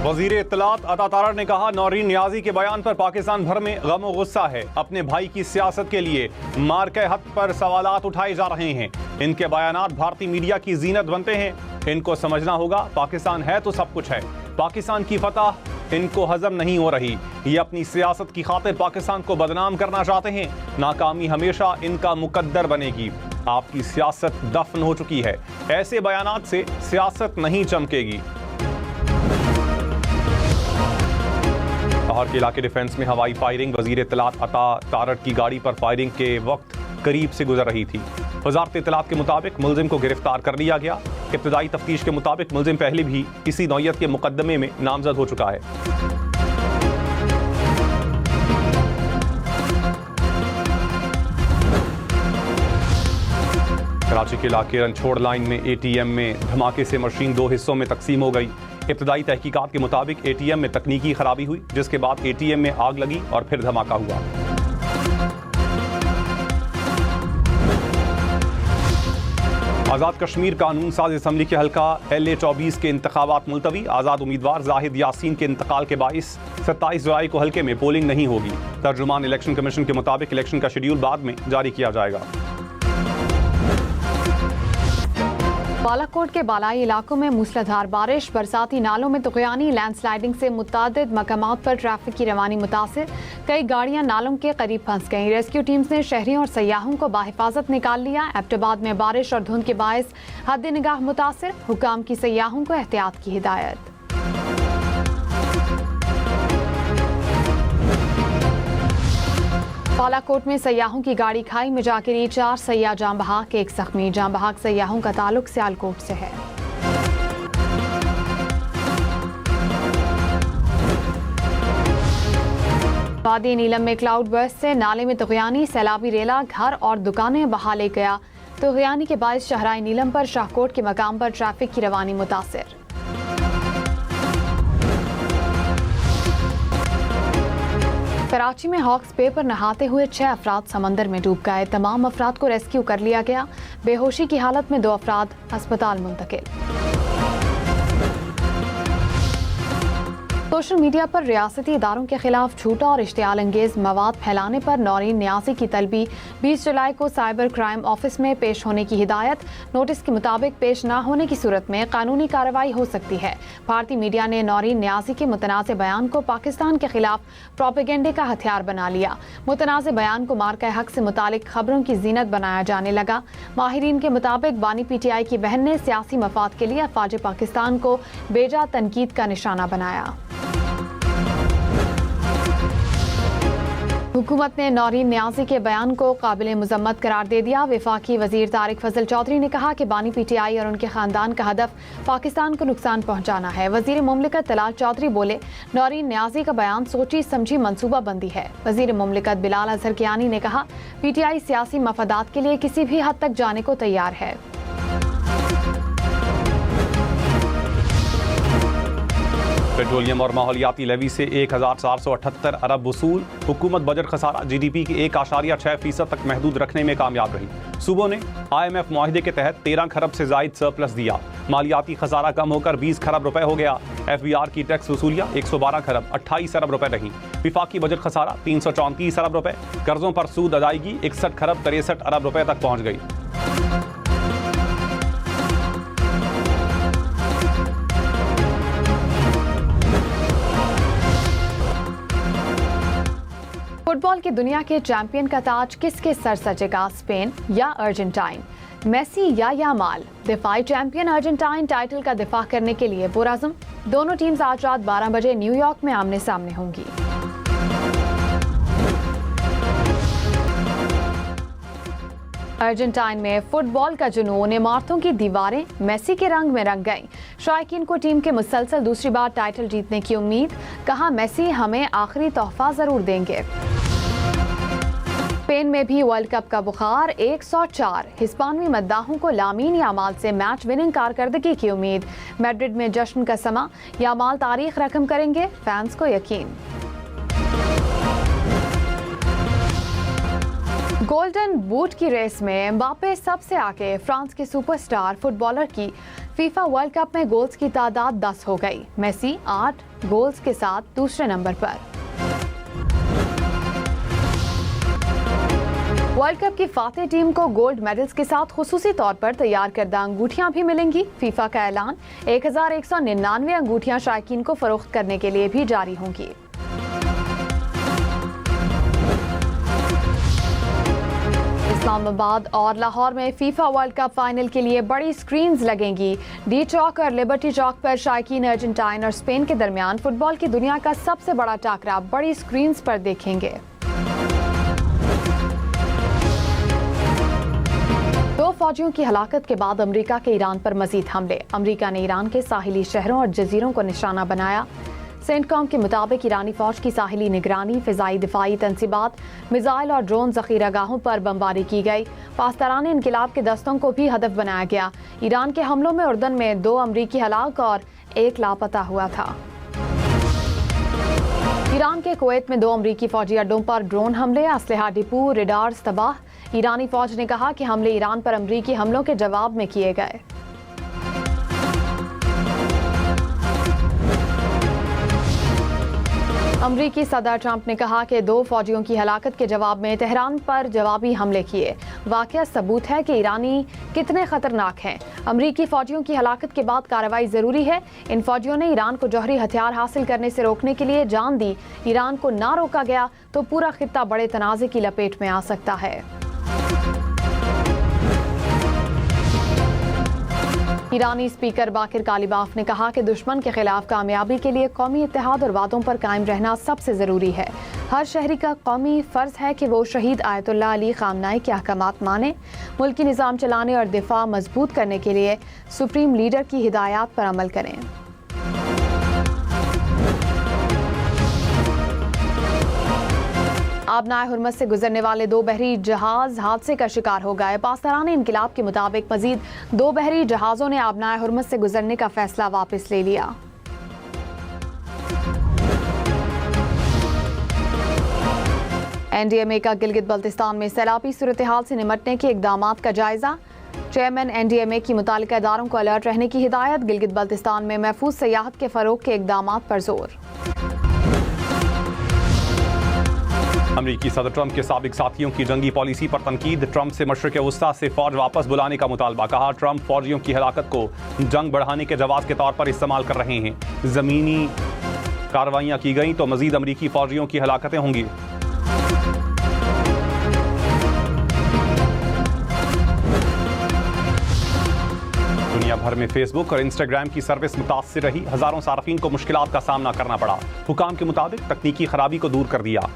वजीर इत्तलात अता तारड़ ने कहा, नौरीन नियाजी के बयान पर पाकिस्तान भर में गम और गुस्सा है। अपने भाई की सियासत के लिए मार्के हक पर सवालात उठाए जा रहे हैं। इनके बयानात भारतीय मीडिया की जीनत बनते हैं। इनको समझना होगा, पाकिस्तान है तो सब कुछ है। पाकिस्तान की फतह इनको हजम नहीं हो रही। ये अपनी सियासत की खातिर पाकिस्तान को बदनाम करना चाहते हैं। नाकामी हमेशा इनका मुकद्दर बनेगी। आपकी सियासत दफन हो चुकी है। ऐसे बयानात से सियासत नहीं चमकेगी। लाहौर के इलाके डिफेंस में हवाई फायरिंग। वजीर इत्तलात अता तारड़ की गाड़ी पर फायरिंग के वक्त करीब से गुजर रही थी। वजारत इत्तलात के मुताबिक मुलजिम को गिरफ्तार कर लिया गया। इब्तदाई तफ्तीश के मुताबिक मुलजिम पहले भी इसी नौयत के मुकदमे में नामजद हो चुका है। कराची के इलाके रनछोड़ लाइन में ATM में धमाके से मशीन 2 हिस्सों में तकसीम हो गई। इब्तदाई तहकीकात के मुताबिक ATM में तकनीकी खराबी हुई, जिसके बाद ATM में आग लगी और फिर धमाका हुआ। आज़ाद कश्मीर कानून साज असम्बली के हल्का LA-24 के इंतखाबात मुलतवी। आज़ाद उम्मीदवार जाहिद यासीन के इंतकाल के बाइस 27 जुलाई को हल्के में पोलिंग नहीं होगी। तर्जुमान इलेक्शन कमीशन के मुताबिक इलेक्शन का शेड्यूल बाद में जारी किया जाएगा। बालाकोट के बालाई इलाकों में मूसलाधार बारिश, बरसाती नालों में तुग़यानी, लैंडस्लाइडिंग से मुतादिद मकामात पर ट्रैफिक की रवानी मुतासिर। कई गाड़ियां नालों के करीब फंस गईं। रेस्क्यू टीम्स ने शहरियों और सयाहों को बाहिफाजत निकाल लिया। एबटाबाद में बारिश और धुंध के बायस हद निगाह मुतासिर। हुकाम की सयाहों को एहतियात की हिदायत। बालाकोट में सयाहों की गाड़ी खाई में जा गिरी। 4 सयाह जान बहाक, 1 जख्मी। जान बहाक सयाहों का ताल्लुक सियालकोट से है। वादी नीलम में क्लाउड बर्स्ट से नाले में तुग़यानी, सैलाबी रेला घर और दुकानें बहा ले गया। तुग़यानी के बायस शहराई नीलम पर शाहकोट के मकाम पर ट्रैफिक की रवानी मुतासिर। कराची में हॉक्स बे पर नहाते हुए 6 अफराद समंदर में डूब गए। तमाम अफराद को रेस्क्यू कर लिया गया। बेहोशी की हालत में 2 अफराद अस्पताल मुंतकिल। सोशल मीडिया पर रियासती इदारों के खिलाफ झूठा और इश्तियाल अंगेज मवाद फैलाने पर नौरीन नियाजी की तलबी 20 जुलाई को साइबर क्राइम ऑफिस में पेश होने की हिदायत। नोटिस के मुताबिक पेश न होने की सूरत में कानूनी कार्रवाई हो सकती है। भारतीय मीडिया ने नौरीन नियाजी के मुतनाज़ बयान को पाकिस्तान के खिलाफ प्रोपेगेंडे का हथियार बना लिया। मुतनाज़ बयान को मार्का हक से मुतालिक खबरों की जीनत बनाया जाने लगा। माहिरीन के मुताबिक बानी PTI की बहन ने सियासी मफाद के लिए अफवाज पाकिस्तान को बेजा तनकीद का निशाना बनाया। हुकूमत ने नौरीन नियाजी के बयान को काबिल मुजम्मत करार दे दिया। वफाकी वजीर तारिक फजल चौधरी ने कहा कि बानी PTI और उनके खानदान का हदफ पाकिस्तान को नुकसान पहुंचाना है। वजीर मुमलिकत तलाल चौधरी बोले, नौरीन नियाजी का बयान सोची समझी मनसूबा बंदी है। वजीर मुमलिकत बिलाल अजहर कियानी ने कहा, PTI सियासी मफादात के लिए किसी भी हद तक जाने को तैयार है। पेट्रोलियम और माहौलियाती लेवी से 1478 अरब वसूल। हुकूमत बजट खसारा GDP के 1.6% तक महदूद रखने में कामयाब रही। सूबों ने IMF मुआहिदे के तहत 13 खरब से जायद सरप्लस दिया। मालियाती खसारा कम होकर 20 खरब रुपए हो गया। FBR की टैक्स वसूलियाँ 112 खरब 28 अरब रुपए रही। विफाकी बजट खसारा 334 अरब रुपए। कर्जों पर सूद अदायगी 61 खरब 63 अरब रुपए तक पहुँच गई। फुटबॉल की दुनिया के चैंपियन का ताज किसके सर सजेगा? स्पेन या अर्जेंटाइन? मेसी या यामाल? दिफाई चैंपियन अर्जेंटाइन टाइटल का दिफा करने के लिए पुरअज़्म। दोनों टीम्स आज रात 12 बजे न्यूयॉर्क में आमने सामने होंगी। अर्जेंटाइन में फुटबॉल का जुनून, इमारतों की दीवारें मेसी के रंग में रंग गईं। शायकीन को टीम के मुसलसल दूसरी बार टाइटल जीतने की उम्मीद। कहा, मेसी हमें आखिरी तोहफा जरूर देंगे। स्पेन में भी वर्ल्ड कप का बुखार 104। हिस्पानवी मद्दाहों को लामीन यामाल से मैच विनिंग कारकर्दगी की उम्मीद। मैड्रिड में जश्न का समा, यामाल तारीख रकम करेंगे, फैंस को यकीन। गोल्डन बूट की रेस में एम्बापे सबसे आगे। फ्रांस के सुपरस्टार फुटबॉलर की फीफा वर्ल्ड कप में गोल्स की तादाद 10 हो गई। मेसी 8 गोल्स के साथ दूसरे नंबर पर। वर्ल्ड कप की फातेह टीम को गोल्ड मेडल्स के साथ खुसूसी तौर पर तैयार करदा अंगूठियां भी मिलेंगी। फीफा का ऐलान 1199 अंगूठियां शायकीन को फरोख्त करने के लिए भी जारी होंगी। इस्लामाबाद और लाहौर में फीफा वर्ल्ड कप फाइनल के लिए बड़ी स्क्रीन्स लगेंगी। डी चौक और लिबर्टी चौक पर शायकीन अर्जेंटाइन और स्पेन के दरमियान फुटबॉल की दुनिया का सबसे बड़ा टाकरा बड़ी स्क्रीन्स पर देखेंगे। दो फौजियों की हलाकत के बाद अमेरिका के ईरान पर मजीद हमले। अमेरिका ने ईरान के साहिली शहरों और जजीरों को निशाना बनाया। सेंटकॉम के मुताबिक ईरानी फौज की साहिली निगरानी, फिजाई दिफाई तंसीबात, मिसाइल और ड्रोन जखीरागाहों पर बमबारी की गई। पासदारान इनकिलाब के दस्तों को भी हदफ बनाया गया। ईरान के हमलों में उर्दन में 2 अमरीकी हलाक और 1 लापता हुआ था। ईरान के कुवैत में 2 अमरीकी फौजी अड्डों पर ड्रोन हमले, असलहा डिपो, रेडार्स तबाह। ईरानी फौज ने कहा कि हमले ईरान पर अमरीकी हमलों के जवाब में किए गए। अमरीकी सदर ट्रंप ने कहा कि 2 फौजियों की हलाकत के जवाब में तेहरान पर जवाबी हमले किए। वाकया सबूत है कि ईरानी कितने खतरनाक हैं। अमरीकी फौजियों की हलाकत के बाद कार्रवाई जरूरी है। इन फौजियों ने ईरान को जौहरी हथियार हासिल करने से रोकने के लिए जान दी। ईरान को ना रोका गया तो पूरा खित्ता बड़े तनाज़े की लपेट में आ सकता है। ईरानी स्पीकर बाकिर कालिबाफ ने कहा कि दुश्मन के खिलाफ कामयाबी के लिए कौमी इत्तेहाद और वादों पर कायम रहना सबसे ज़रूरी है। हर शहरी का कौमी फ़र्ज़ है कि वो शहीद आयतुल्लाह अली ख़ामनाई के अहकामात माने, मुल्की निज़ाम चलाने और दिफा मजबूत करने के लिए सुप्रीम लीडर की हिदायत पर अमल करें। आबनाए हुर्मस से गुजरने वाले 2 बहरी जहाज हादसे का शिकार हो गए। पासदारान इनकिलाब के मुताबिक मजीद 2 बहरी जहाज़ों ने आबनाए हुर्मस से गुजरने का फैसला वापस ले लिया। एनडीएमए का गिलगित बल्तिस्तान में सैलाबी सूरत हाल से निमटने के इकदामात का जायजा। चेयरमैन एनडीएमए की मुतालिका इदारों को अलर्ट रहने की हिदायत। गिलगित बल्तिस्तान में महफूज सयाहत के फरोग के इकदामात पर जोर। अमेरिकी सदर ट्रंप के साबिक साथियों की जंगी पॉलिसी पर तनकीद। ट्रंप से मशरिक़ वस्ता से फौज वापस बुलाने का मुतालबा। कहा ट्रंप फौजियों की हलाकत को जंग बढ़ाने के जवाब के तौर पर इस्तेमाल कर रहे हैं। ज़मीनी कार्रवाइयाँ की गई तो मजीद अमेरिकी फौजियों की हलाकतें होंगी। दुनिया भर में फेसबुक और इंस्टाग्राम की सर्विस मुतासिर रही। हजारों सार्फिन को मुश्किलात का सामना करना पड़ा। हुकाम के मुताबिक तकनीकी खराबी को दूर कर दिया।